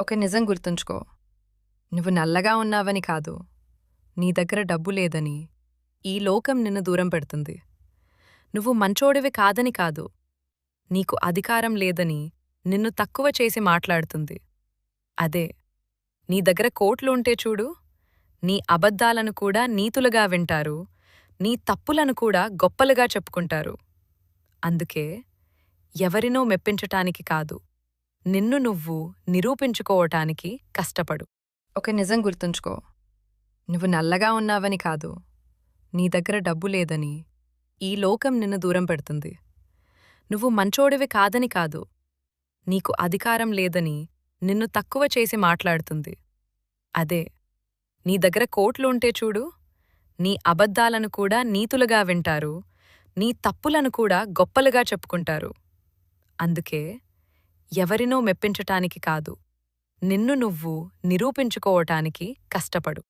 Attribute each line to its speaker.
Speaker 1: ఒక నిజం గుర్తుంచుకో. నువ్వు నల్లగా ఉన్నావని కాదు, నీ దగ్గర డబ్బు లేదని ఈ లోకం నిన్ను దూరం పెడుతుంది. నువ్వు మంచోడివి కాదని కాదు, నీకు అధికారం లేదని నిన్ను తక్కువ చేసి మాట్లాడుతుంది. అదే, నీ దగ్గర కోట్లు ఉంటే చూడు, నీ అబద్ధాలను కూడా నీతులుగా వింటారు, నీ తప్పులను కూడా గొప్పలుగా చెప్పుకుంటారు. అందుకే ఎవరినో మెప్పించటానికి కాదు, నిన్ను నువ్వు నిరూపించుకోవటానికి కష్టపడు. ఒక నిజం గుర్తుంచుకో. నువ్వు నల్లగా ఉన్నావని కాదు, నీ దగ్గర డబ్బు లేదని ఈ లోకం నిన్ను దూరం పెడుతుంది. నువ్వు మంచోడివి కాదని కాదు, నీకు అధికారం లేదని నిన్ను తక్కువ చేసి మాట్లాడుతుంది. అదే, నీ దగ్గర కోట్లు ఉంటే చూడు, నీ అబద్ధాలను కూడా నీతులుగా వింటారు, నీ తప్పులను కూడా గొప్పలుగా చెప్పుకుంటారు. అందుకే ఎవరినో మెప్పించటానికి కాదు, నిన్ను నువ్వు నిరూపించుకోవటానికి కష్టపడు.